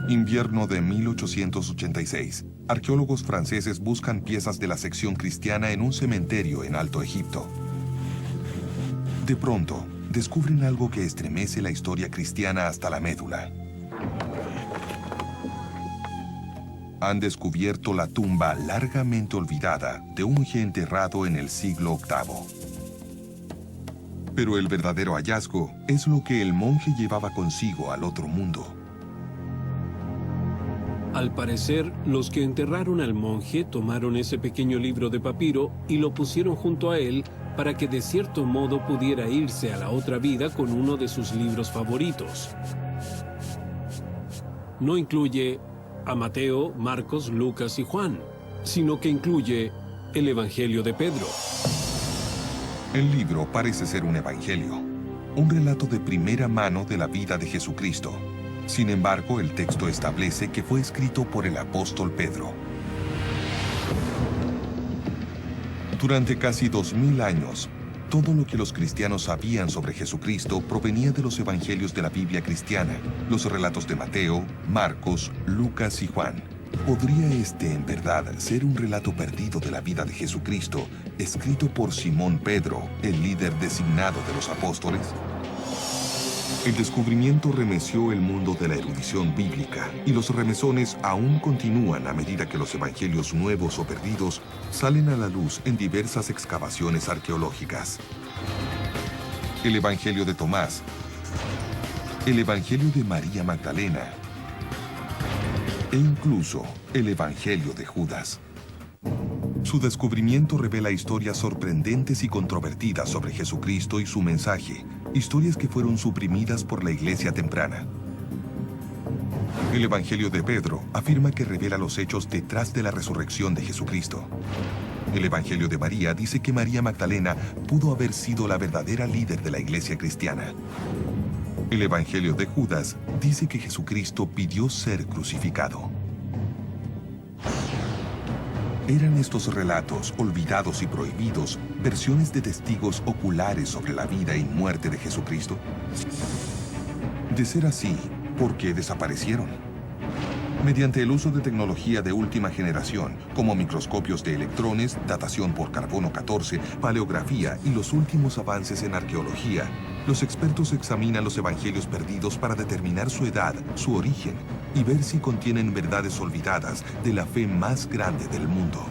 Invierno de 1886. Arqueólogos franceses buscan piezas de la sección cristiana en un cementerio en Alto Egipto. De pronto, descubren algo que estremece la historia cristiana hasta la médula. Han descubierto la tumba largamente olvidada de un monje enterrado en el siglo VIII. Pero el verdadero hallazgo es lo que el monje llevaba consigo al otro mundo. Al parecer, los que enterraron al monje tomaron ese pequeño libro de papiro y lo pusieron junto a él para que de cierto modo pudiera irse a la otra vida con uno de sus libros favoritos. No incluye a Mateo, Marcos, Lucas y Juan, sino que incluye el Evangelio de Pedro. El libro parece ser un evangelio, un relato de primera mano de la vida de Jesucristo. Sin embargo, el texto establece que fue escrito por el apóstol Pedro. Durante casi 2000 años, todo lo que los cristianos sabían sobre Jesucristo provenía de los evangelios de la Biblia cristiana, los relatos de Mateo, Marcos, Lucas y Juan. ¿Podría este, en verdad, ser un relato perdido de la vida de Jesucristo, escrito por Simón Pedro, el líder designado de los apóstoles? El descubrimiento remeció el mundo de la erudición bíblica, y los remesones aún continúan a medida que los evangelios nuevos o perdidos salen a la luz en diversas excavaciones arqueológicas. El Evangelio de Tomás, el Evangelio de María Magdalena, e incluso el Evangelio de Judas. Su descubrimiento revela historias sorprendentes y controvertidas sobre Jesucristo y su mensaje, historias que fueron suprimidas por la iglesia temprana. El Evangelio de Pedro afirma que revela los hechos detrás de la resurrección de Jesucristo. El Evangelio de María dice que María Magdalena pudo haber sido la verdadera líder de la iglesia cristiana. El Evangelio de Judas dice que Jesucristo pidió ser crucificado. ¿Eran estos relatos, olvidados y prohibidos, versiones de testigos oculares sobre la vida y muerte de Jesucristo? De ser así, ¿por qué desaparecieron? Mediante el uso de tecnología de última generación, como microscopios de electrones, datación por carbono 14, paleografía y los últimos avances en arqueología, los expertos examinan los evangelios perdidos para determinar su edad, su origen, y ver si contienen verdades olvidadas de la fe más grande del mundo.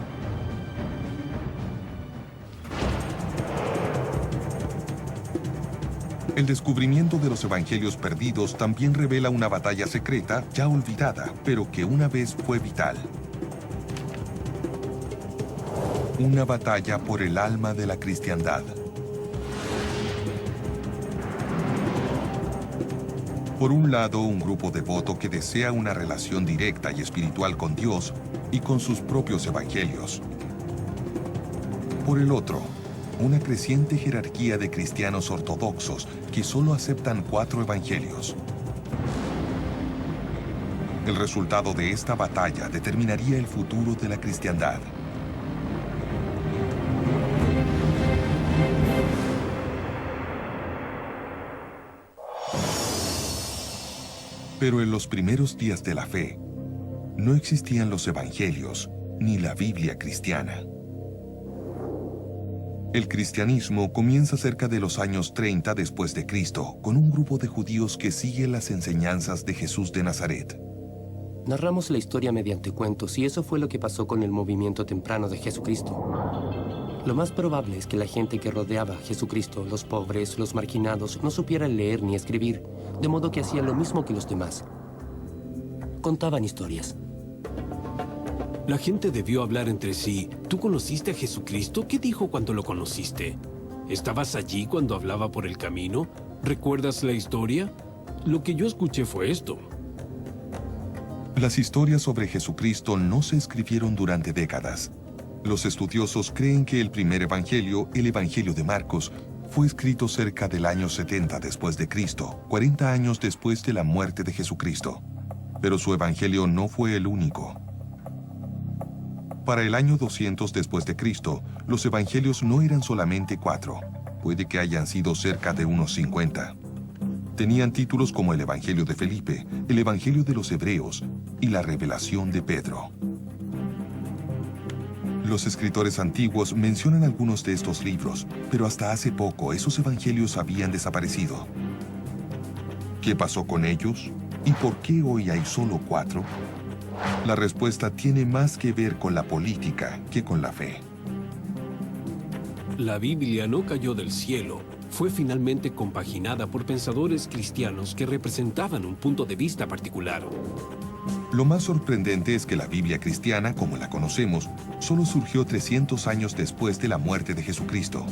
El descubrimiento de los evangelios perdidos también revela una batalla secreta ya olvidada, pero que una vez fue vital. Una batalla por el alma de la cristiandad. Por un lado, un grupo devoto que desea una relación directa y espiritual con Dios y con sus propios evangelios. Por el otro, una creciente jerarquía de cristianos ortodoxos que solo aceptan 4 evangelios. El resultado de esta batalla determinaría el futuro de la cristiandad. Pero en los primeros días de la fe, no existían los evangelios ni la Biblia cristiana. El cristianismo comienza cerca de los años 30 después de Cristo, con un grupo de judíos que sigue las enseñanzas de Jesús de Nazaret. Narramos la historia mediante cuentos y eso fue lo que pasó con el movimiento temprano de Jesucristo. Lo más probable es que la gente que rodeaba a Jesucristo, los pobres, los marginados, no supieran leer ni escribir, de modo que hacían lo mismo que los demás. Contaban historias. La gente debió hablar entre sí. ¿Tú conociste a Jesucristo? ¿Qué dijo cuando lo conociste? ¿Estabas allí cuando hablaba por el camino? ¿Recuerdas la historia? Lo que yo escuché fue esto. Las historias sobre Jesucristo no se escribieron durante décadas. Los estudiosos creen que el primer evangelio, el Evangelio de Marcos, fue escrito cerca del año 70 después de Cristo, 40 años después de la muerte de Jesucristo. Pero su evangelio no fue el único. Para el año 200 después de Cristo, los evangelios no eran solamente 4. Puede que hayan sido cerca de unos 50. Tenían títulos como el Evangelio de Felipe, el Evangelio de los Hebreos y la Revelación de Pedro. Los escritores antiguos mencionan algunos de estos libros, pero hasta hace poco esos evangelios habían desaparecido. ¿Qué pasó con ellos? ¿Y por qué hoy hay solo 4? La respuesta tiene más que ver con la política que con la fe. La Biblia no cayó del cielo. Fue finalmente compaginada por pensadores cristianos que representaban un punto de vista particular. Lo más sorprendente es que la Biblia cristiana, como la conocemos, solo surgió 300 años después de la muerte de Jesucristo.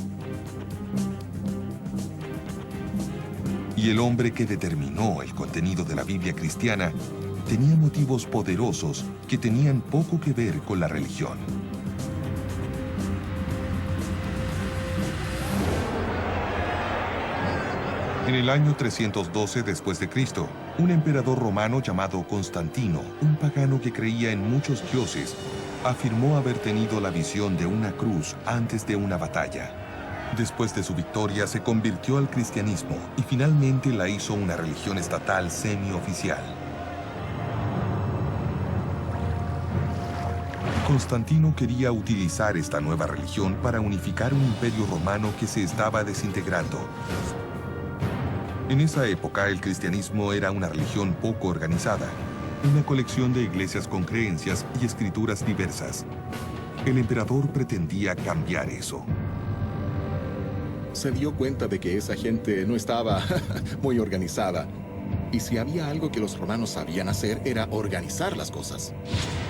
Y el hombre que determinó el contenido de la Biblia cristiana tenía motivos poderosos que tenían poco que ver con la religión. En el año 312 después de Cristo, un emperador romano llamado Constantino, un pagano que creía en muchos dioses, afirmó haber tenido la visión de una cruz antes de una batalla. Después de su victoria, se convirtió al cristianismo y finalmente la hizo una religión estatal semioficial. Constantino quería utilizar esta nueva religión para unificar un imperio romano que se estaba desintegrando. En esa época, el cristianismo era una religión poco organizada, una colección de iglesias con creencias y escrituras diversas. El emperador pretendía cambiar eso. Se dio cuenta de que esa gente no estaba muy organizada. Y si había algo que los romanos sabían hacer, era organizar las cosas.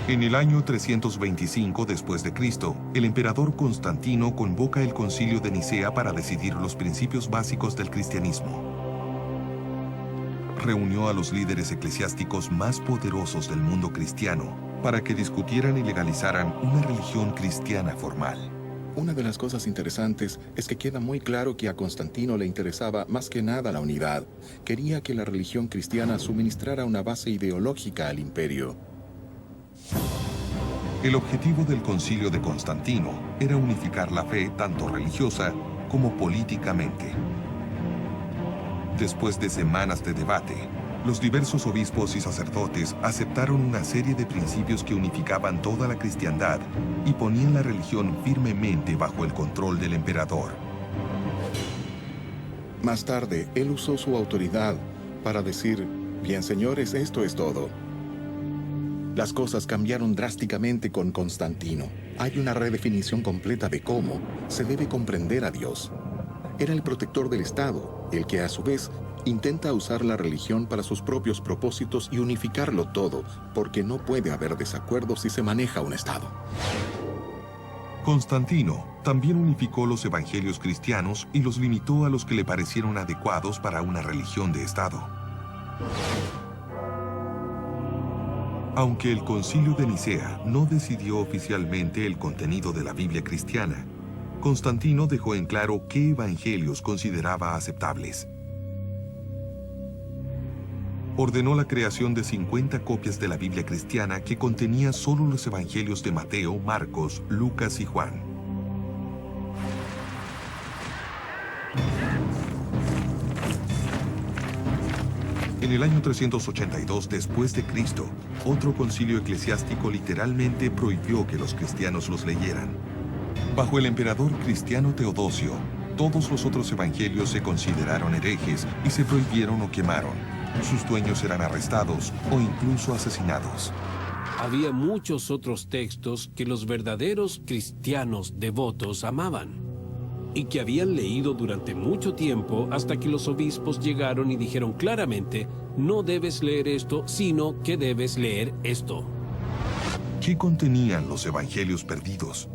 En el año 325 después de Cristo, el emperador Constantino convoca el Concilio de Nicea para decidir los principios básicos del cristianismo. Reunió a los líderes eclesiásticos más poderosos del mundo cristiano para que discutieran y legalizaran una religión cristiana formal. Una de las cosas interesantes es que queda muy claro que a Constantino le interesaba más que nada la unidad. Quería que la religión cristiana suministrara una base ideológica al imperio. El objetivo del Concilio de Constantino era unificar la fe tanto religiosa como políticamente. Después de semanas de debate, los diversos obispos y sacerdotes aceptaron una serie de principios que unificaban toda la cristiandad y ponían la religión firmemente bajo el control del emperador. Más tarde, él usó su autoridad para decir, bien señores, esto es todo. Las cosas cambiaron drásticamente con Constantino. Hay una redefinición completa de cómo se debe comprender a Dios. Era el protector del Estado, el que a su vez intenta usar la religión para sus propios propósitos y unificarlo todo, porque no puede haber desacuerdos si se maneja un Estado. Constantino también unificó los evangelios cristianos y los limitó a los que le parecieron adecuados para una religión de Estado. Aunque el Concilio de Nicea no decidió oficialmente el contenido de la Biblia cristiana, Constantino dejó en claro qué evangelios consideraba aceptables. Ordenó la creación de 50 copias de la Biblia cristiana que contenía solo los evangelios de Mateo, Marcos, Lucas y Juan. En el año 382 después de Cristo, otro concilio eclesiástico literalmente prohibió que los cristianos los leyeran. Bajo el emperador cristiano Teodosio, todos los otros evangelios se consideraron herejes y se prohibieron o quemaron. Sus dueños eran arrestados o incluso asesinados. Había muchos otros textos que los verdaderos cristianos devotos amaban y que habían leído durante mucho tiempo hasta que los obispos llegaron y dijeron claramente, no debes leer esto, sino que debes leer esto. ¿Qué contenían los evangelios perdidos?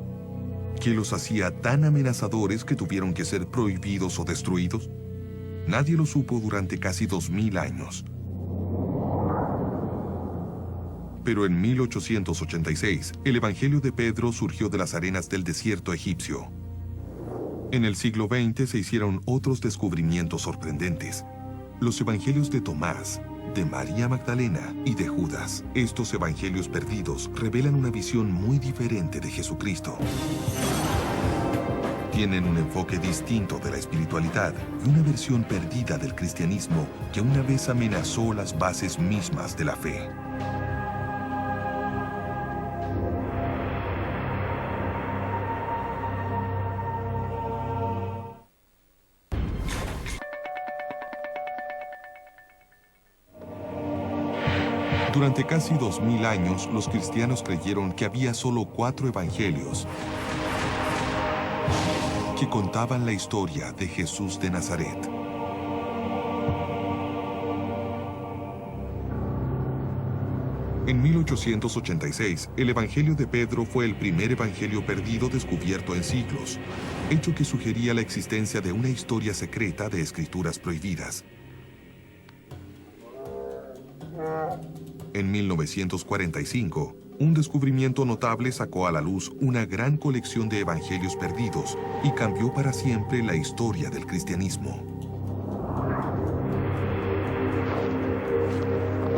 ¿Qué los hacía tan amenazadores que tuvieron que ser prohibidos o destruidos? Nadie lo supo durante casi 2000 años. Pero en 1886, el Evangelio de Pedro surgió de las arenas del desierto egipcio. En el siglo XX se hicieron otros descubrimientos sorprendentes. Los evangelios de Tomás, de María Magdalena y de Judas. Estos evangelios perdidos revelan una visión muy diferente de Jesucristo. Tienen un enfoque distinto de la espiritualidad y una versión perdida del cristianismo que una vez amenazó las bases mismas de la fe. Durante casi 2000 años, los cristianos creyeron que había solo 4 evangelios que contaban la historia de Jesús de Nazaret. En 1886, el Evangelio de Pedro fue el primer evangelio perdido descubierto en siglos, hecho que sugería la existencia de una historia secreta de escrituras prohibidas. En 1945, un descubrimiento notable sacó a la luz una gran colección de evangelios perdidos y cambió para siempre la historia del cristianismo.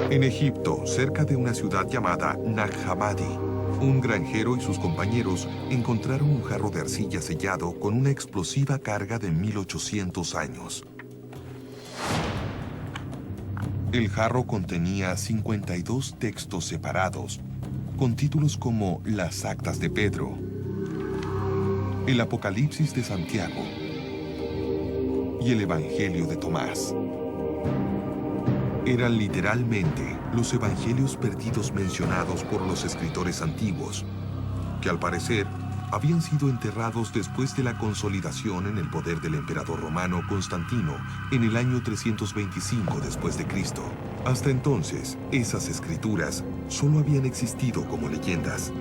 En Egipto, cerca de una ciudad llamada Nag Hammadi, un granjero y sus compañeros encontraron un jarro de arcilla sellado con una explosiva carga de 1800 años. El jarro contenía 52 textos separados, con títulos como las Actas de Pedro, el Apocalipsis de Santiago y el Evangelio de Tomás. Eran literalmente los evangelios perdidos mencionados por los escritores antiguos, que al parecer habían sido enterrados después de la consolidación en el poder del emperador romano Constantino en el año 325 después de Cristo. Hasta entonces, esas escrituras solo habían existido como leyendas.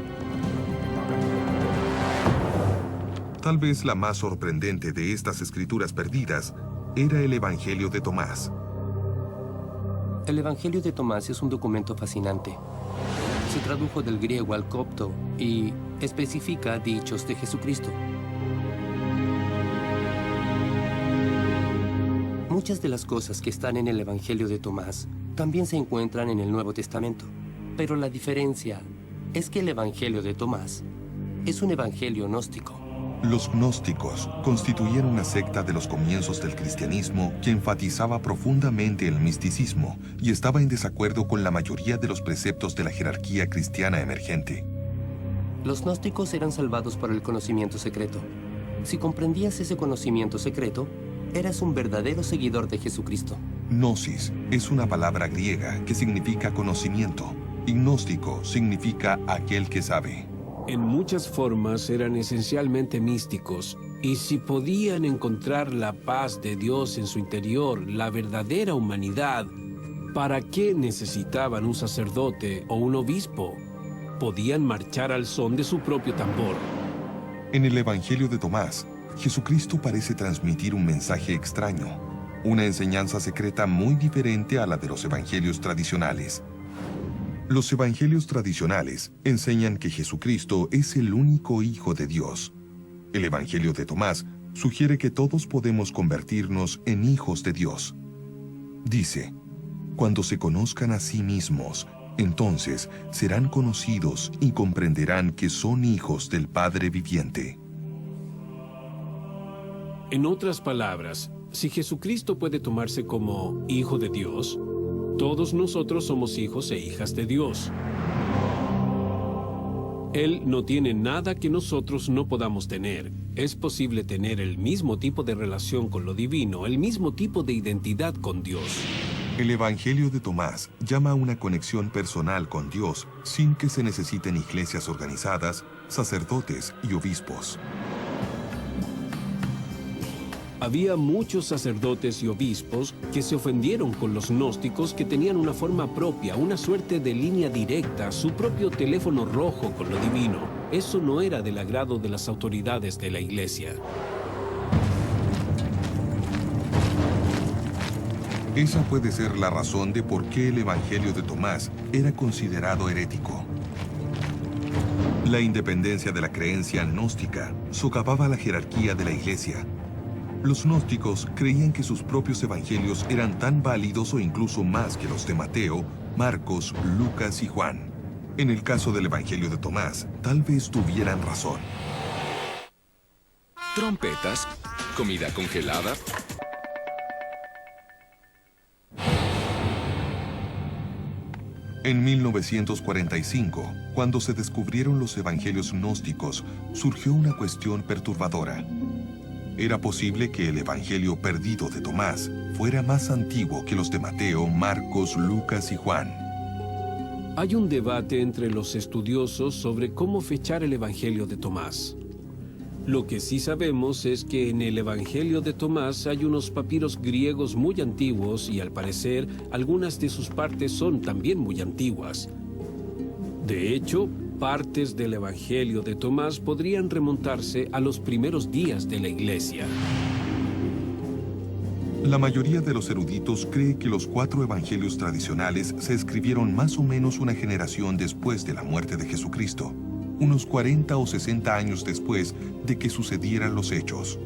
Tal vez la más sorprendente de estas escrituras perdidas era el Evangelio de Tomás. El Evangelio de Tomás es un documento fascinante. Se tradujo del griego al copto y especifica dichos de Jesucristo. Muchas de las cosas que están en el Evangelio de Tomás también se encuentran en el Nuevo Testamento. Pero la diferencia es que el Evangelio de Tomás es un evangelio gnóstico. Los gnósticos constituían una secta de los comienzos del cristianismo que enfatizaba profundamente el misticismo y estaba en desacuerdo con la mayoría de los preceptos de la jerarquía cristiana emergente. Los gnósticos eran salvados por el conocimiento secreto. Si comprendías ese conocimiento secreto, eras un verdadero seguidor de Jesucristo. Gnosis es una palabra griega que significa conocimiento, y gnóstico significa aquel que sabe. En muchas formas eran esencialmente místicos, y si podían encontrar la paz de Dios en su interior, la verdadera humanidad, ¿para qué necesitaban un sacerdote o un obispo? Podían marchar al son de su propio tambor. En el Evangelio de Tomás, Jesucristo parece transmitir un mensaje extraño, una enseñanza secreta muy diferente a la de los evangelios tradicionales. Los evangelios tradicionales enseñan que Jesucristo es el único Hijo de Dios. El Evangelio de Tomás sugiere que todos podemos convertirnos en hijos de Dios. Dice, cuando se conozcan a sí mismos, entonces serán conocidos y comprenderán que son hijos del Padre viviente. En otras palabras, si Jesucristo puede tomarse como Hijo de Dios, todos nosotros somos hijos e hijas de Dios. Él no tiene nada que nosotros no podamos tener. Es posible tener el mismo tipo de relación con lo divino, el mismo tipo de identidad con Dios. El Evangelio de Tomás llama a una conexión personal con Dios sin que se necesiten iglesias organizadas, sacerdotes y obispos. Había muchos sacerdotes y obispos que se ofendieron con los gnósticos que tenían una forma propia, una suerte de línea directa, su propio teléfono rojo con lo divino. Eso no era del agrado de las autoridades de la iglesia. Esa puede ser la razón de por qué el Evangelio de Tomás era considerado herético. La independencia de la creencia gnóstica socavaba la jerarquía de la iglesia. Los gnósticos creían que sus propios evangelios eran tan válidos o incluso más que los de Mateo, Marcos, Lucas y Juan. En el caso del Evangelio de Tomás, tal vez tuvieran razón. trompetas, comida congelada. En 1945, cuando se descubrieron los evangelios gnósticos, surgió una cuestión perturbadora. ¿Era posible que el evangelio perdido de Tomás fuera más antiguo que los de Mateo, Marcos, Lucas y Juan? Hay un debate entre los estudiosos sobre cómo fechar el evangelio de Tomás. Lo que sí sabemos es que en el Evangelio de Tomás hay unos papiros griegos muy antiguos y al parecer algunas de sus partes son también muy antiguas. De hecho, partes del Evangelio de Tomás podrían remontarse a los primeros días de la Iglesia. La mayoría de los eruditos cree que los 4 evangelios tradicionales se escribieron más o menos una generación después de la muerte de Jesucristo, unos 40 o 60 años después de que sucedieran los hechos.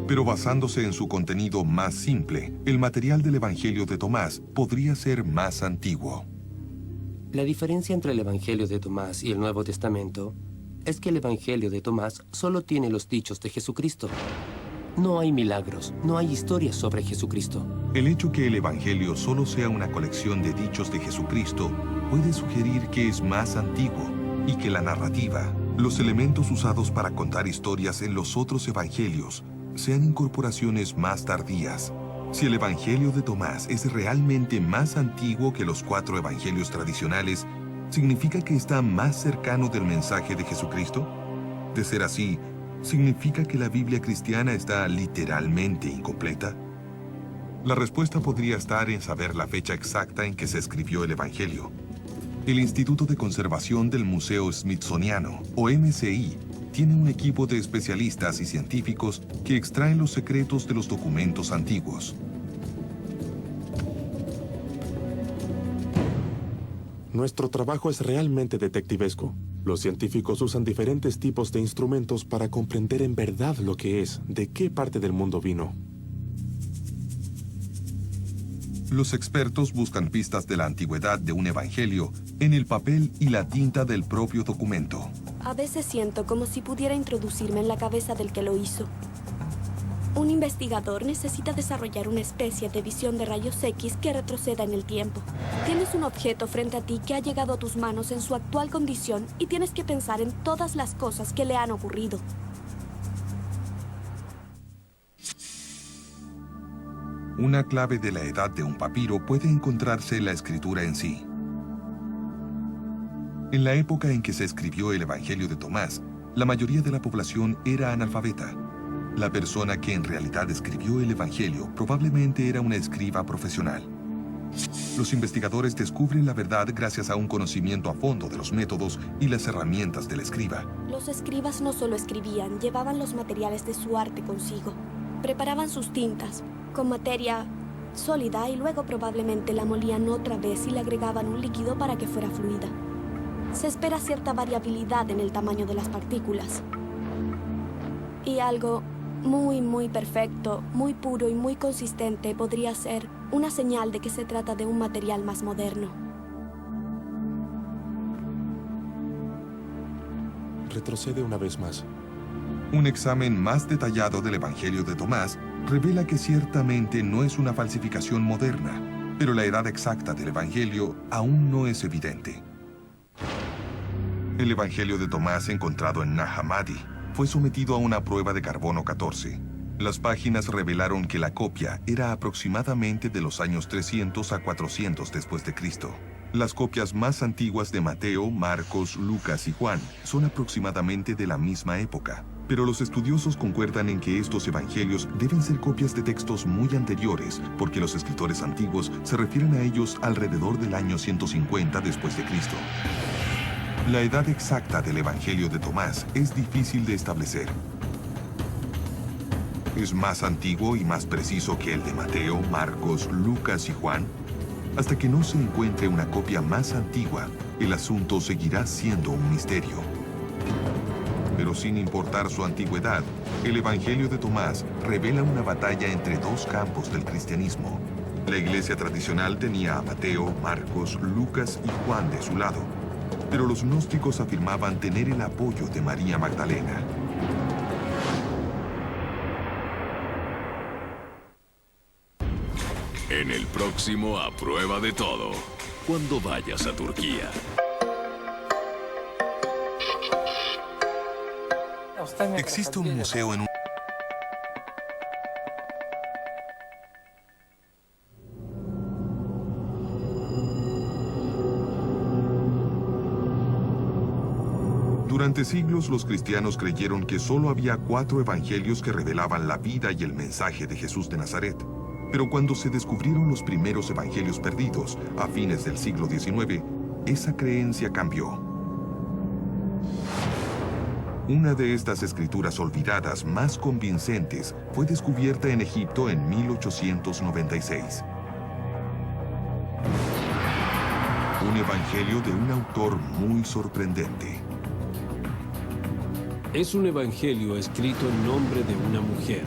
Pero basándose en su contenido más simple, el material del Evangelio de Tomás podría ser más antiguo. La diferencia entre el Evangelio de Tomás y el Nuevo Testamento es que el Evangelio de Tomás solo tiene los dichos de Jesucristo. No hay milagros, no hay historias sobre Jesucristo. El hecho que el Evangelio solo sea una colección de dichos de Jesucristo puede sugerir que es más antiguo y que la narrativa, los elementos usados para contar historias en los otros evangelios, sean incorporaciones más tardías. Si el Evangelio de Tomás es realmente más antiguo que los 4 evangelios tradicionales, ¿significa que está más cercano del mensaje de Jesucristo? De ser así, ¿significa que la Biblia cristiana está literalmente incompleta? La respuesta podría estar en saber la fecha exacta en que se escribió el Evangelio. El Instituto de Conservación del Museo Smithsoniano, o MCI, tiene un equipo de especialistas y científicos que extraen los secretos de los documentos antiguos. Nuestro trabajo es realmente detectivesco. Los científicos usan diferentes tipos de instrumentos para comprender en verdad lo que es, de qué parte del mundo vino. Los expertos buscan pistas de la antigüedad de un evangelio en el papel y la tinta del propio documento. A veces siento como si pudiera introducirme en la cabeza del que lo hizo. Un investigador necesita desarrollar una especie de visión de rayos X que retroceda en el tiempo. Tienes un objeto frente a ti que ha llegado a tus manos en su actual condición y tienes que pensar en todas las cosas que le han ocurrido. Una clave de la edad de un papiro puede encontrarse en la escritura en sí. En la época en que se escribió el Evangelio de Tomás, la mayoría de la población era analfabeta. La persona que en realidad escribió el Evangelio probablemente era una escriba profesional. Los investigadores descubren la verdad gracias a un conocimiento a fondo de los métodos y las herramientas del escriba. Los escribas no solo escribían, llevaban los materiales de su arte consigo. Preparaban sus tintas con materia sólida y luego probablemente la molían otra vez y le agregaban un líquido para que fuera fluida. Se espera cierta variabilidad en el tamaño de las partículas. Y algo muy perfecto, muy puro y muy consistente podría ser una señal de que se trata de un material más moderno. Retrocede una vez más. Un examen más detallado del Evangelio de Tomás revela que ciertamente no es una falsificación moderna, pero la edad exacta del Evangelio aún no es evidente. El Evangelio de Tomás encontrado en Nag Hammadi fue sometido a una prueba de carbono 14. Las páginas revelaron que la copia era aproximadamente de los años 300 a 400 después de Cristo. Las copias más antiguas de Mateo, Marcos, Lucas y Juan son aproximadamente de la misma época. Pero los estudiosos concuerdan en que estos evangelios deben ser copias de textos muy anteriores, porque los escritores antiguos se refieren a ellos alrededor del año 150 después de Cristo. La edad exacta del Evangelio de Tomás es difícil de establecer. ¿Es más antiguo y más preciso que el de Mateo, Marcos, Lucas y Juan? Hasta que no se encuentre una copia más antigua, el asunto seguirá siendo un misterio. Pero sin importar su antigüedad, el Evangelio de Tomás revela una batalla entre dos campos del cristianismo. La iglesia tradicional tenía a Mateo, Marcos, Lucas y Juan de su lado, pero los gnósticos afirmaban tener el apoyo de María Magdalena. En el próximo A Prueba de Todo, cuando vayas a Turquía. Existe un museo en un... Durante siglos los cristianos creyeron que solo había 4 evangelios que revelaban la vida y el mensaje de Jesús de Nazaret. Pero cuando se descubrieron los primeros evangelios perdidos, a fines del siglo XIX, esa creencia cambió. Una de estas escrituras olvidadas más convincentes fue descubierta en Egipto en 1896. Un evangelio de un autor muy sorprendente. Es un evangelio escrito en nombre de una mujer,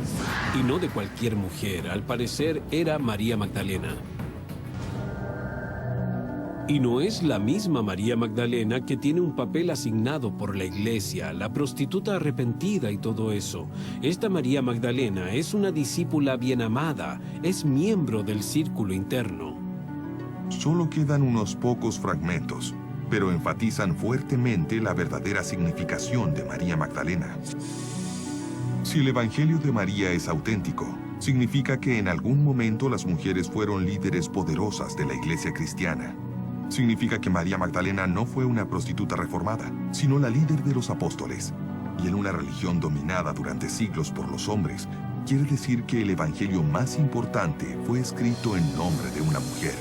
y no de cualquier mujer. Al parecer era María Magdalena. Y no es la misma María Magdalena que tiene un papel asignado por la iglesia, la prostituta arrepentida y todo eso. Esta María Magdalena es una discípula bien amada, es miembro del círculo interno. Solo quedan unos pocos fragmentos, pero enfatizan fuertemente la verdadera significación de María Magdalena. Si el Evangelio de María es auténtico, significa que en algún momento las mujeres fueron líderes poderosas de la iglesia cristiana. Significa que María Magdalena no fue una prostituta reformada, sino la líder de los apóstoles. Y en una religión dominada durante siglos por los hombres, quiere decir que el evangelio más importante fue escrito en nombre de una mujer.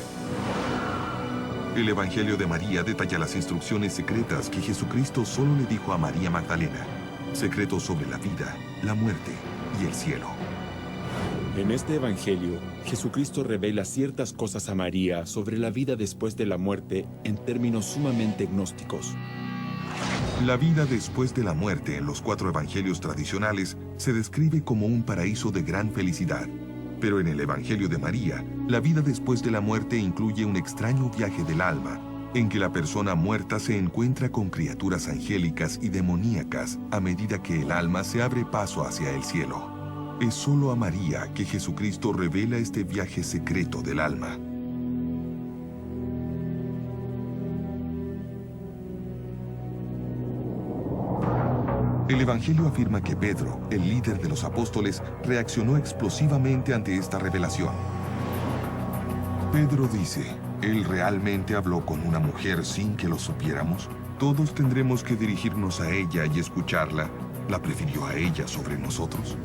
El Evangelio de María detalla las instrucciones secretas que Jesucristo solo le dijo a María Magdalena. Secretos sobre la vida, la muerte y el cielo. En este evangelio, Jesucristo revela ciertas cosas a María sobre la vida después de la muerte en términos sumamente gnósticos. La vida después de la muerte en los 4 evangelios tradicionales se describe como un paraíso de gran felicidad. Pero en el Evangelio de María, la vida después de la muerte incluye un extraño viaje del alma, en que la persona muerta se encuentra con criaturas angélicas y demoníacas a medida que el alma se abre paso hacia el cielo. Es solo a María que Jesucristo revela este viaje secreto del alma. El Evangelio afirma que Pedro, el líder de los apóstoles, reaccionó explosivamente ante esta revelación. Pedro dice, ¿él realmente habló con una mujer sin que lo supiéramos? Todos tendremos que dirigirnos a ella y escucharla. ¿La prefirió a ella sobre nosotros?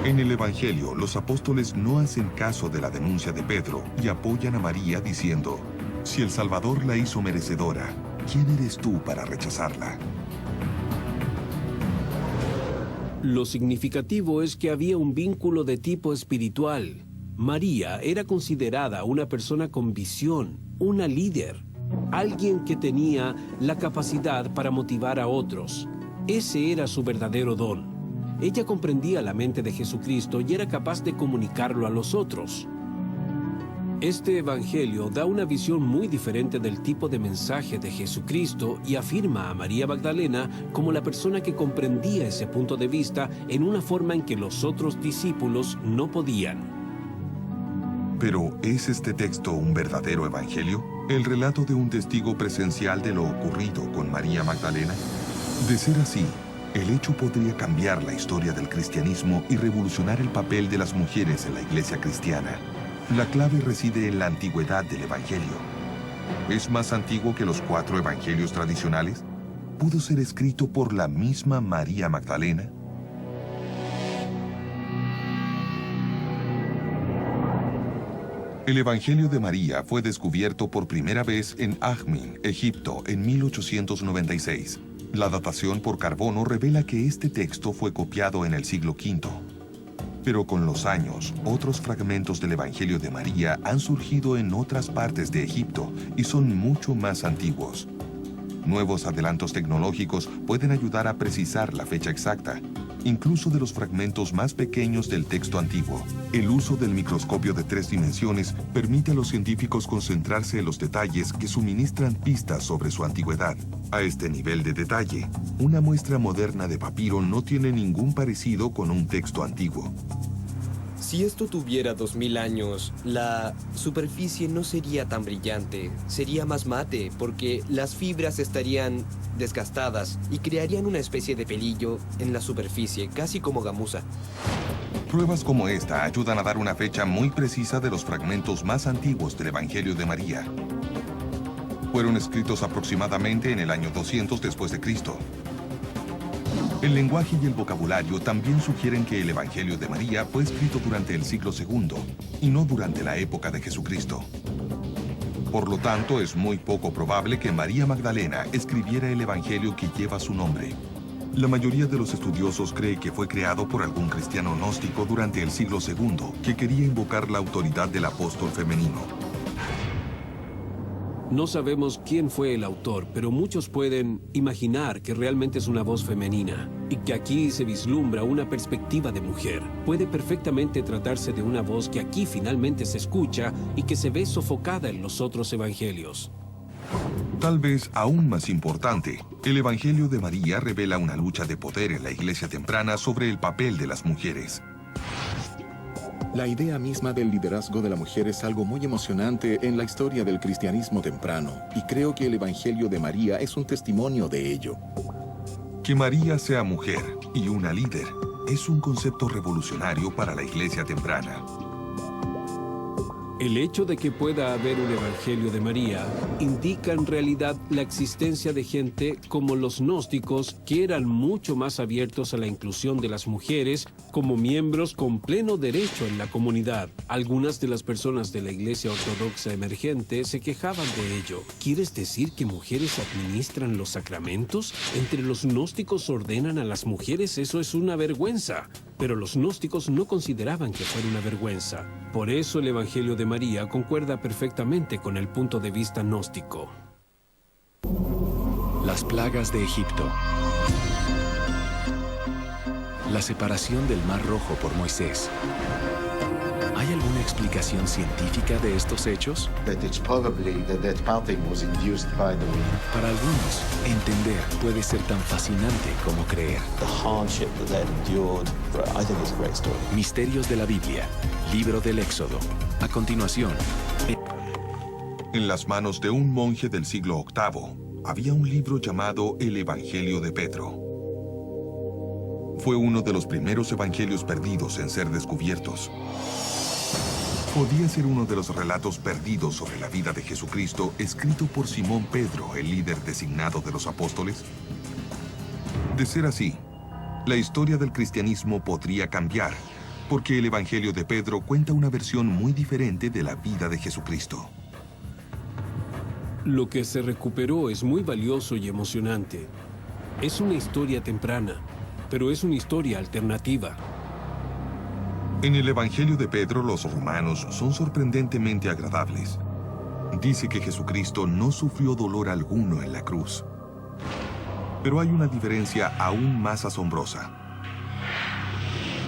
En el Evangelio, los apóstoles no hacen caso de la denuncia de Pedro y apoyan a María diciendo, si el Salvador la hizo merecedora, ¿quién eres tú para rechazarla? Lo significativo es que había un vínculo de tipo espiritual. María era considerada una persona con visión, una líder, alguien que tenía la capacidad para motivar a otros. Ese era su verdadero don. Ella comprendía la mente de Jesucristo y era capaz de comunicarlo a los otros. Este evangelio da una visión muy diferente del tipo de mensaje de Jesucristo y afirma a María Magdalena como la persona que comprendía ese punto de vista en una forma en que los otros discípulos no podían. Pero, ¿es este texto un verdadero evangelio? ¿El relato de un testigo presencial de lo ocurrido con María Magdalena? De ser así, el hecho podría cambiar la historia del cristianismo y revolucionar el papel de las mujeres en la iglesia cristiana. La clave reside en la antigüedad del evangelio. ¿Es más antiguo que los 4 evangelios tradicionales? ¿Pudo ser escrito por la misma María Magdalena? El Evangelio de María fue descubierto por primera vez en Ajmin, Egipto, en 1896. La datación por carbono revela que este texto fue copiado en el siglo V. Pero con los años, otros fragmentos del Evangelio de María han surgido en otras partes de Egipto y son mucho más antiguos. Nuevos adelantos tecnológicos pueden ayudar a precisar la fecha exacta, incluso de los fragmentos más pequeños del texto antiguo. El uso del microscopio de 3 dimensiones permite a los científicos concentrarse en los detalles que suministran pistas sobre su antigüedad. A este nivel de detalle, una muestra moderna de papiro no tiene ningún parecido con un texto antiguo. Si esto tuviera 2000 años, la superficie no sería tan brillante, sería más mate, porque las fibras estarían desgastadas y crearían una especie de pelillo en la superficie, casi como gamuza. Pruebas como esta ayudan a dar una fecha muy precisa de los fragmentos más antiguos del Evangelio de María. Fueron escritos aproximadamente en el año 200 después de Cristo. El lenguaje y el vocabulario también sugieren que el Evangelio de María fue escrito durante el siglo II y no durante la época de Jesucristo. Por lo tanto, es muy poco probable que María Magdalena escribiera el Evangelio que lleva su nombre. La mayoría de los estudiosos cree que fue creado por algún cristiano gnóstico durante el siglo II que quería invocar la autoridad del apóstol femenino. No sabemos quién fue el autor, pero muchos pueden imaginar que realmente es una voz femenina y que aquí se vislumbra una perspectiva de mujer. Puede perfectamente tratarse de una voz que aquí finalmente se escucha y que se ve sofocada en los otros evangelios. Tal vez aún más importante, el Evangelio de María revela una lucha de poder en la iglesia temprana sobre el papel de las mujeres. La idea misma del liderazgo de la mujer es algo muy emocionante en la historia del cristianismo temprano, y creo que el Evangelio de María es un testimonio de ello. Que María sea mujer y una líder es un concepto revolucionario para la iglesia temprana. El hecho de que pueda haber un Evangelio de María indica en realidad la existencia de gente como los gnósticos que eran mucho más abiertos a la inclusión de las mujeres como miembros con pleno derecho en la comunidad. Algunas de las personas de la Iglesia Ortodoxa emergente se quejaban de ello. ¿Quieres decir que mujeres administran los sacramentos? ¿Entre los gnósticos ordenan a las mujeres? Eso es una vergüenza. Pero los gnósticos no consideraban que fuera una vergüenza. Por eso el Evangelio de María concuerda perfectamente con el punto de vista gnóstico. Las plagas de Egipto. La separación del Mar Rojo por Moisés. ¿Hay alguna explicación científica de estos hechos? Para algunos, entender puede ser tan fascinante como creer. Misterios de la Biblia, libro del Éxodo. A continuación. En las manos de un monje del siglo VIII, había un libro llamado El Evangelio de Pedro. Fue uno de los primeros evangelios perdidos en ser descubiertos. ¿Podía ser uno de los relatos perdidos sobre la vida de Jesucristo escrito por Simón Pedro, el líder designado de los apóstoles? De ser así, la historia del cristianismo podría cambiar, porque el Evangelio de Pedro cuenta una versión muy diferente de la vida de Jesucristo. Lo que se recuperó es muy valioso y emocionante. Es una historia temprana, pero es una historia alternativa. En el Evangelio de Pedro, los romanos son sorprendentemente agradables. Dice que Jesucristo no sufrió dolor alguno en la cruz. Pero hay una diferencia aún más asombrosa.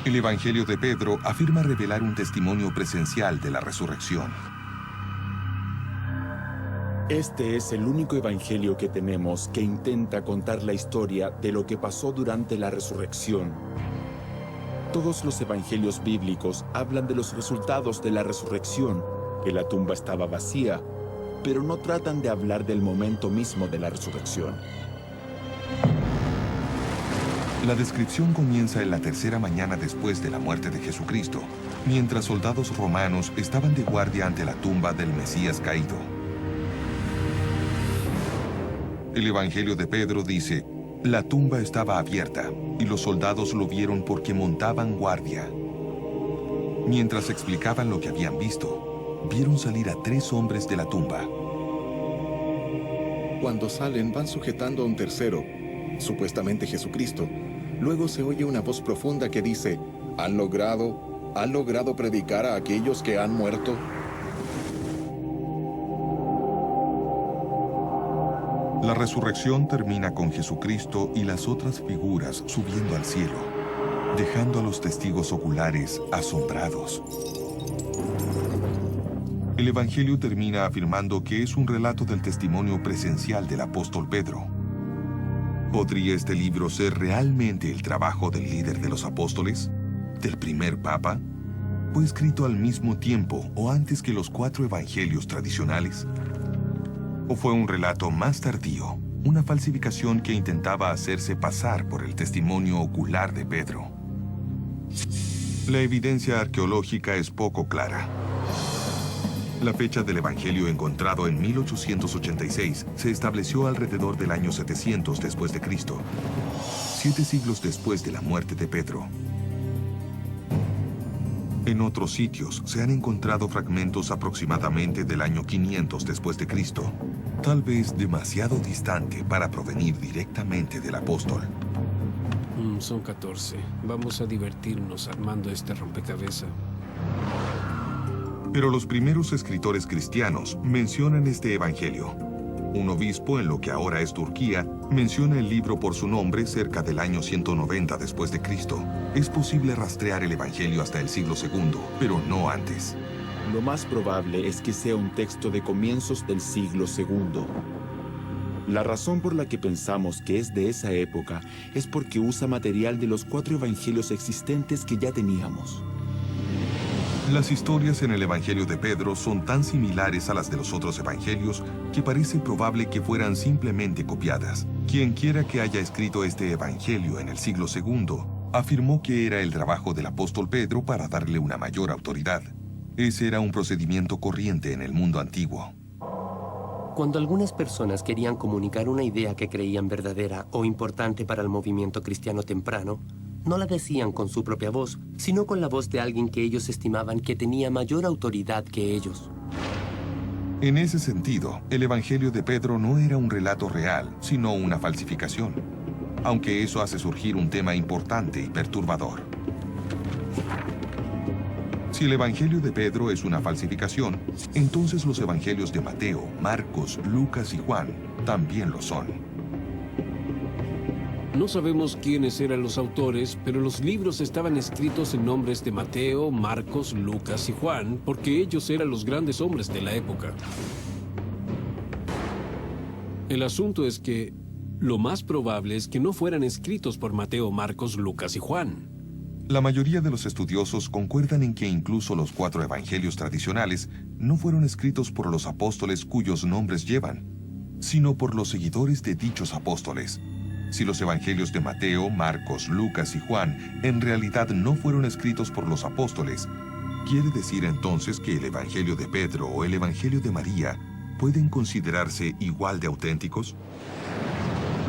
El Evangelio de Pedro afirma revelar un testimonio presencial de la resurrección. Este es el único evangelio que tenemos que intenta contar la historia de lo que pasó durante la resurrección. Todos los evangelios bíblicos hablan de los resultados de la resurrección, que la tumba estaba vacía, pero no tratan de hablar del momento mismo de la resurrección. La descripción comienza en la tercera mañana después de la muerte de Jesucristo, mientras soldados romanos estaban de guardia ante la tumba del Mesías caído. El Evangelio de Pedro dice: la tumba estaba abierta y los soldados lo vieron porque montaban guardia. Mientras explicaban lo que habían visto, vieron salir a 3 hombres de la tumba. Cuando salen, van sujetando a un tercero, supuestamente Jesucristo. Luego se oye una voz profunda que dice: ¿Han logrado predicar a aquellos que han muerto? La resurrección termina con Jesucristo y las otras figuras subiendo al cielo, dejando a los testigos oculares asombrados. El Evangelio termina afirmando que es un relato del testimonio presencial del apóstol Pedro. ¿Podría este libro ser realmente el trabajo del líder de los apóstoles? ¿Del primer papa? ¿Fue escrito al mismo tiempo o antes que los 4 evangelios tradicionales? ¿O fue un relato más tardío, una falsificación que intentaba hacerse pasar por el testimonio ocular de Pedro? La evidencia arqueológica es poco clara. La fecha del evangelio encontrado en 1886 se estableció alrededor del año 700 después de Cristo, 7 siglos después de la muerte de Pedro. En otros sitios se han encontrado fragmentos aproximadamente del año 500 después de Cristo, tal vez demasiado distante para provenir directamente del apóstol. Son 14. Vamos a divertirnos armando este rompecabezas. Pero los primeros escritores cristianos mencionan este evangelio. Un obispo en lo que ahora es Turquía menciona el libro por su nombre cerca del año 190 después de Cristo. Es posible rastrear el evangelio hasta el siglo II, pero no antes. Lo más probable es que sea un texto de comienzos del siglo II. La razón por la que pensamos que es de esa época es porque usa material de los 4 evangelios existentes que ya teníamos. Las historias en el Evangelio de Pedro son tan similares a las de los otros evangelios que parece probable que fueran simplemente copiadas. Quien quiera que haya escrito este evangelio en el siglo II afirmó que era el trabajo del apóstol Pedro para darle una mayor autoridad. Ese era un procedimiento corriente en el mundo antiguo. Cuando algunas personas querían comunicar una idea que creían verdadera o importante para el movimiento cristiano temprano, no la decían con su propia voz, sino con la voz de alguien que ellos estimaban que tenía mayor autoridad que ellos. En ese sentido, el Evangelio de Pedro no era un relato real, sino una falsificación, aunque eso hace surgir un tema importante y perturbador. Si el Evangelio de Pedro es una falsificación, entonces los Evangelios de Mateo, Marcos, Lucas y Juan también lo son. No sabemos quiénes eran los autores, pero los libros estaban escritos en nombres de Mateo, Marcos, Lucas y Juan, porque ellos eran los grandes hombres de la época. El asunto es que lo más probable es que no fueran escritos por Mateo, Marcos, Lucas y Juan. La mayoría de los estudiosos concuerdan en que incluso los 4 evangelios tradicionales no fueron escritos por los apóstoles cuyos nombres llevan, sino por los seguidores de dichos apóstoles. Si los evangelios de Mateo, Marcos, Lucas y Juan en realidad no fueron escritos por los apóstoles, ¿quiere decir entonces que el evangelio de Pedro o el evangelio de María pueden considerarse igual de auténticos?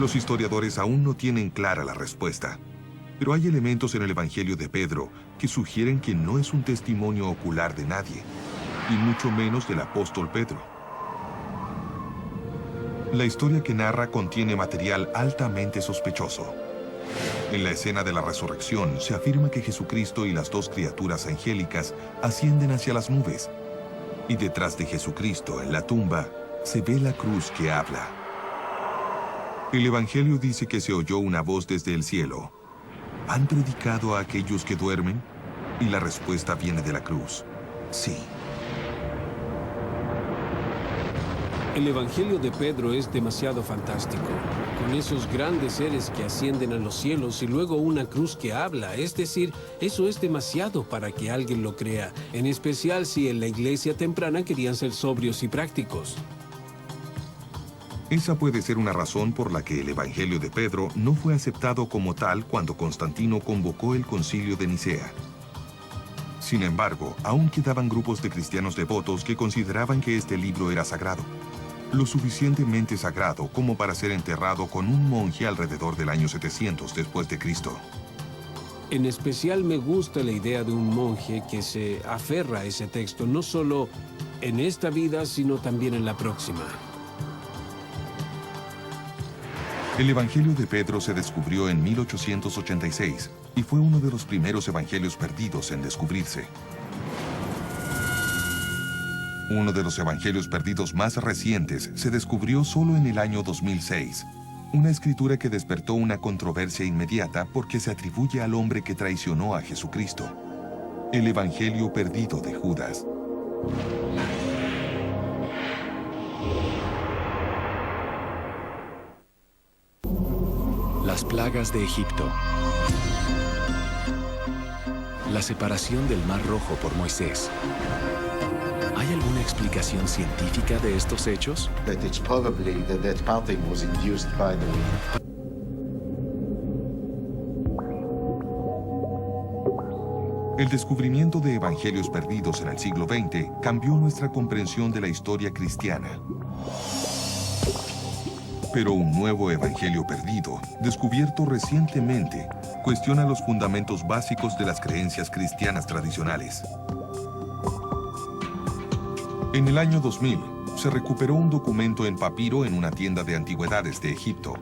Los historiadores aún no tienen clara la respuesta, pero hay elementos en el evangelio de Pedro que sugieren que no es un testimonio ocular de nadie, y mucho menos del apóstol Pedro. La historia que narra contiene material altamente sospechoso. En la escena de la resurrección se afirma que Jesucristo y las 2 criaturas angélicas ascienden hacia las nubes, y detrás de Jesucristo, en la tumba, se ve la cruz que habla. El Evangelio dice que se oyó una voz desde el cielo: ¿han predicado a aquellos que duermen? Y la respuesta viene de la cruz: sí. El Evangelio de Pedro es demasiado fantástico, con esos grandes seres que ascienden a los cielos y luego una cruz que habla. Es decir, eso es demasiado para que alguien lo crea, en especial si en la iglesia temprana querían ser sobrios y prácticos. Esa puede ser una razón por la que el Evangelio de Pedro no fue aceptado como tal cuando Constantino convocó el Concilio de Nicea. Sin embargo, aún quedaban grupos de cristianos devotos que consideraban que este libro era sagrado, lo suficientemente sagrado como para ser enterrado con un monje alrededor del año 700 después de Cristo. En especial me gusta la idea de un monje que se aferra a ese texto, no solo en esta vida, sino también en la próxima. El Evangelio de Pedro se descubrió en 1886 y fue uno de los primeros evangelios perdidos en descubrirse. Uno de los evangelios perdidos más recientes se descubrió solo en el año 2006, una escritura que despertó una controversia inmediata porque se atribuye al hombre que traicionó a Jesucristo, el Evangelio perdido de Judas. Las plagas de Egipto. La separación del Mar Rojo por Moisés. ¿Hay alguna explicación científica de estos hechos? That it's probably that parting was induced by the wind. El descubrimiento de evangelios perdidos en el siglo XX cambió nuestra comprensión de la historia cristiana. Pero un nuevo evangelio perdido, descubierto recientemente, cuestiona los fundamentos básicos de las creencias cristianas tradicionales. En el año 2000, se recuperó un documento en papiro en una tienda de antigüedades de Egipto.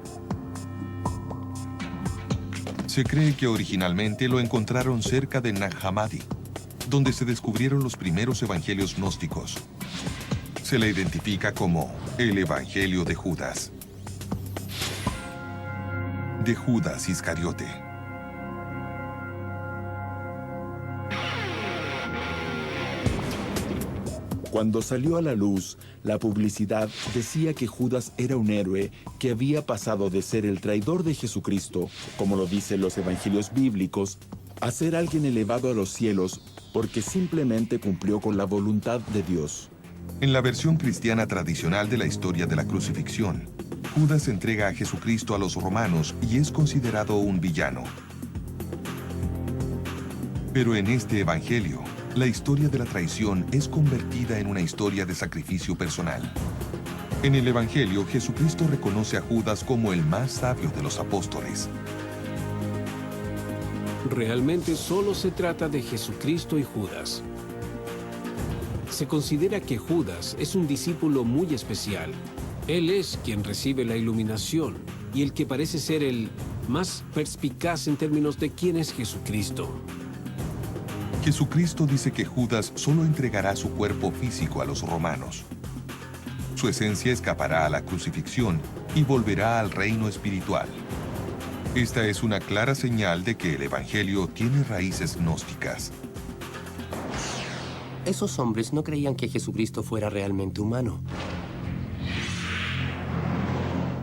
Se cree que originalmente lo encontraron cerca de Nag Hammadi, donde se descubrieron los primeros evangelios gnósticos. Se le identifica como el Evangelio de Judas. De Judas Iscariote. Cuando salió a la luz, la publicidad decía que Judas era un héroe que había pasado de ser el traidor de Jesucristo, como lo dicen los evangelios bíblicos, a ser alguien elevado a los cielos porque simplemente cumplió con la voluntad de Dios. En la versión cristiana tradicional de la historia de la crucifixión, Judas entrega a Jesucristo a los romanos y es considerado un villano. Pero en este evangelio, la historia de la traición es convertida en una historia de sacrificio personal. En el evangelio, Jesucristo reconoce a Judas como el más sabio de los apóstoles. Realmente solo se trata de Jesucristo y Judas. Se considera que Judas es un discípulo muy especial. Él es quien recibe la iluminación y el que parece ser el más perspicaz en términos de quién es Jesucristo. Jesucristo dice que Judas solo entregará su cuerpo físico a los romanos. Su esencia escapará a la crucifixión y volverá al reino espiritual. Esta es una clara señal de que el evangelio tiene raíces gnósticas. Esos hombres no creían que Jesucristo fuera realmente humano.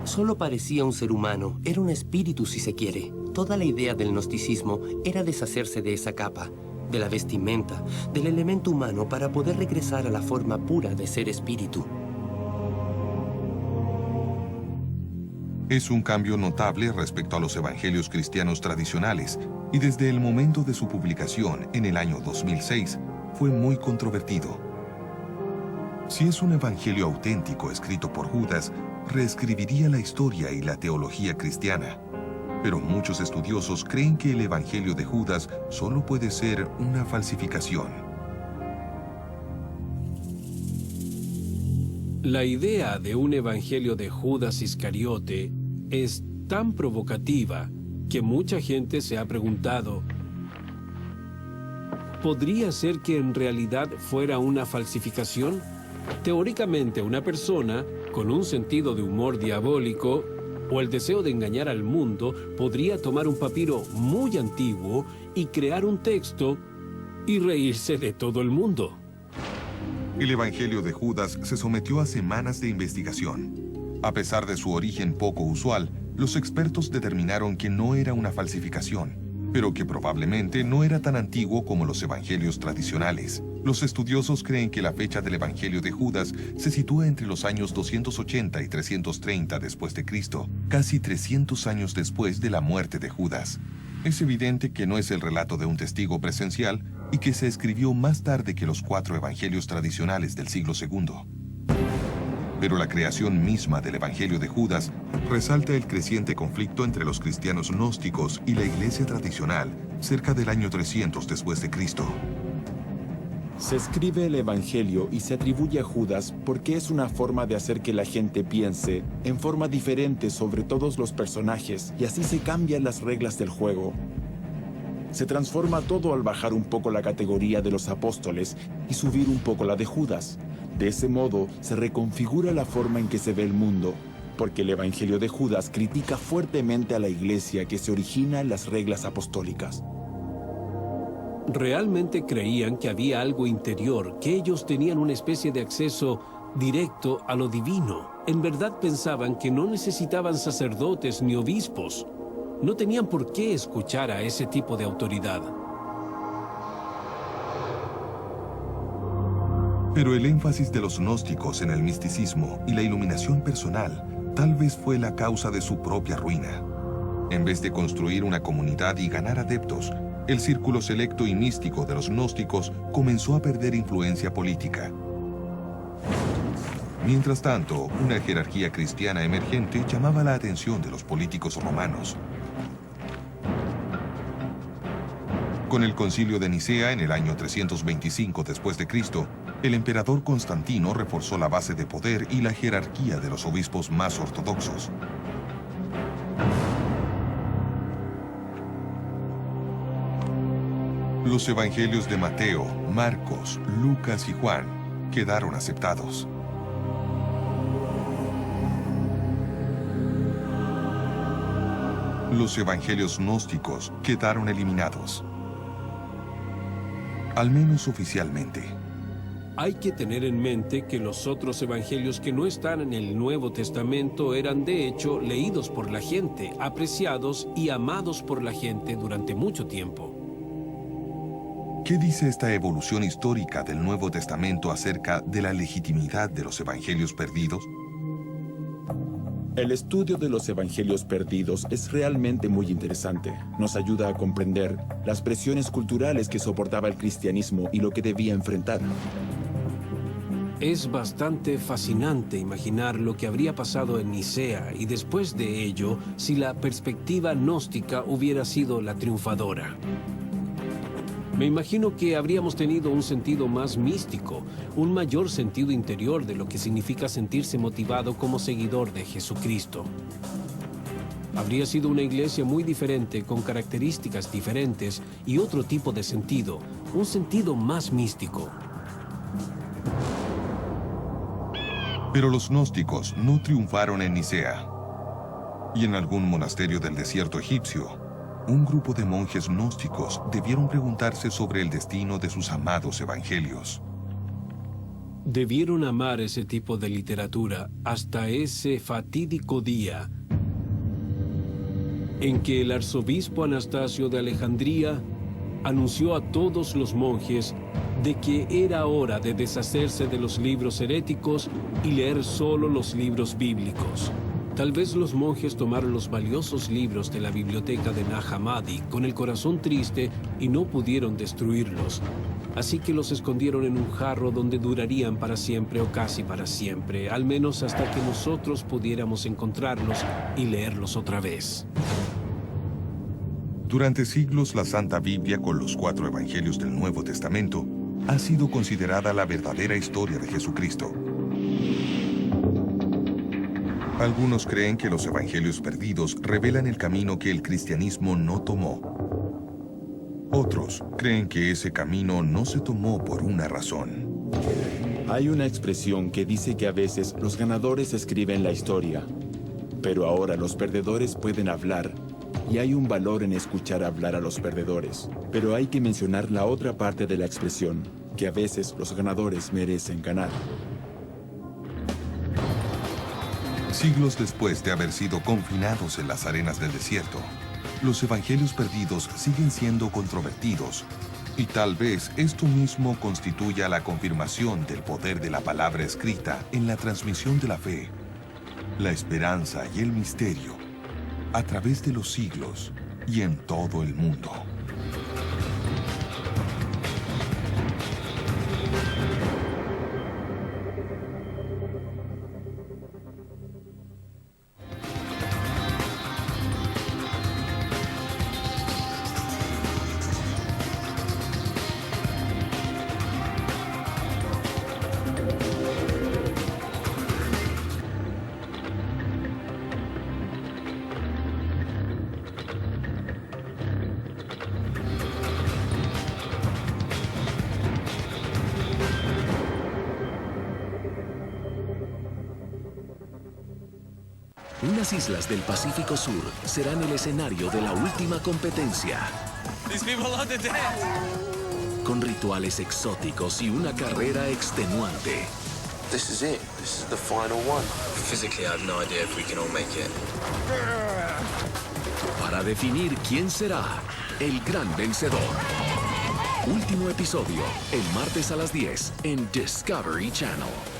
Solo parecía un ser humano, era un espíritu si se quiere. Toda la idea del gnosticismo era deshacerse de esa capa, de la vestimenta, del elemento humano para poder regresar a la forma pura de ser espíritu. Es un cambio notable respecto a los evangelios cristianos tradicionales y desde el momento de su publicación en el año 2006 fue muy controvertido. Si es un evangelio auténtico escrito por Judas, reescribiría la historia y la teología cristiana. Pero muchos estudiosos creen que el evangelio de Judas solo puede ser una falsificación. La idea de un evangelio de Judas Iscariote es tan provocativa que mucha gente se ha preguntado, ¿podría ser que en realidad fuera una falsificación? Teóricamente, una persona con un sentido de humor diabólico o el deseo de engañar al mundo podría tomar un papiro muy antiguo y crear un texto y reírse de todo el mundo. El evangelio de Judas se sometió a semanas de investigación. A pesar de su origen poco usual, los expertos determinaron que no era una falsificación, pero que probablemente no era tan antiguo como los evangelios tradicionales. Los estudiosos creen que la fecha del evangelio de Judas se sitúa entre los años 280 y 330 después de Cristo, casi 300 años después de la muerte de Judas. Es evidente que no es el relato de un testigo presencial y que se escribió más tarde que los 4 evangelios tradicionales del siglo II. Pero la creación misma del evangelio de Judas resalta el creciente conflicto entre los cristianos gnósticos y la iglesia tradicional cerca del año 300 después de Cristo. Se escribe el evangelio y se atribuye a Judas porque es una forma de hacer que la gente piense en forma diferente sobre todos los personajes y así se cambian las reglas del juego. Se transforma todo al bajar un poco la categoría de los apóstoles y subir un poco la de Judas. De ese modo se reconfigura la forma en que se ve el mundo, porque el evangelio de Judas critica fuertemente a la iglesia que se origina en las reglas apostólicas. Realmente creían que había algo interior, que ellos tenían una especie de acceso directo a lo divino. En verdad pensaban que no necesitaban sacerdotes ni obispos. No tenían por qué escuchar a ese tipo de autoridad. Pero el énfasis de los gnósticos en el misticismo y la iluminación personal tal vez fue la causa de su propia ruina. En vez de construir una comunidad y ganar adeptos, el círculo selecto y místico de los gnósticos comenzó a perder influencia política. Mientras tanto, una jerarquía cristiana emergente llamaba la atención de los políticos romanos. Con el Concilio de Nicea en el año 325 después de Cristo, el emperador Constantino reforzó la base de poder y la jerarquía de los obispos más ortodoxos. Los evangelios de Mateo, Marcos, Lucas y Juan quedaron aceptados. Los evangelios gnósticos quedaron eliminados. Al menos oficialmente. Hay que tener en mente que los otros evangelios que no están en el Nuevo Testamento eran de hecho leídos por la gente, apreciados y amados por la gente durante mucho tiempo. ¿Qué dice esta evolución histórica del Nuevo Testamento acerca de la legitimidad de los evangelios perdidos? El estudio de los evangelios perdidos es realmente muy interesante. Nos ayuda a comprender las presiones culturales que soportaba el cristianismo y lo que debía enfrentar. Es bastante fascinante imaginar lo que habría pasado en Nicea y después de ello si la perspectiva gnóstica hubiera sido la triunfadora. Me imagino que habríamos tenido un sentido más místico, un mayor sentido interior de lo que significa sentirse motivado como seguidor de Jesucristo. Habría sido una iglesia muy diferente, con características diferentes y otro tipo de sentido, un sentido más místico. Pero los gnósticos no triunfaron en Nicea. Y en algún monasterio del desierto egipcio, un grupo de monjes gnósticos debieron preguntarse sobre el destino de sus amados evangelios. Debieron amar ese tipo de literatura hasta ese fatídico día en que el arzobispo Anastasio de Alejandría anunció a todos los monjes de que era hora de deshacerse de los libros heréticos y leer solo los libros bíblicos. Tal vez los monjes tomaron los valiosos libros de la biblioteca de Nag Hammadi con el corazón triste y no pudieron destruirlos. Así que los escondieron en un jarro donde durarían para siempre o casi para siempre, al menos hasta que nosotros pudiéramos encontrarlos y leerlos otra vez. Durante siglos, la Santa Biblia, con los 4 evangelios del Nuevo Testamento, ha sido considerada la verdadera historia de Jesucristo. Algunos creen que los evangelios perdidos revelan el camino que el cristianismo no tomó. Otros creen que ese camino no se tomó por una razón. Hay una expresión que dice que a veces los ganadores escriben la historia, pero ahora los perdedores pueden hablar, y hay un valor en escuchar hablar a los perdedores. Pero hay que mencionar la otra parte de la expresión, que a veces los ganadores merecen ganar. Siglos después de haber sido confinados en las arenas del desierto, los evangelios perdidos siguen siendo controvertidos, y tal vez esto mismo constituya la confirmación del poder de la palabra escrita en la transmisión de la fe, la esperanza y el misterio, a través de los siglos y en todo el mundo. Unas islas del Pacífico Sur serán el escenario de la última competencia. Con rituales exóticos y una carrera extenuante. This is it. This is the final one. Physically, I have no idea if we can all make it. Para definir quién será el gran vencedor. Último episodio, el martes a las 10 en Discovery Channel.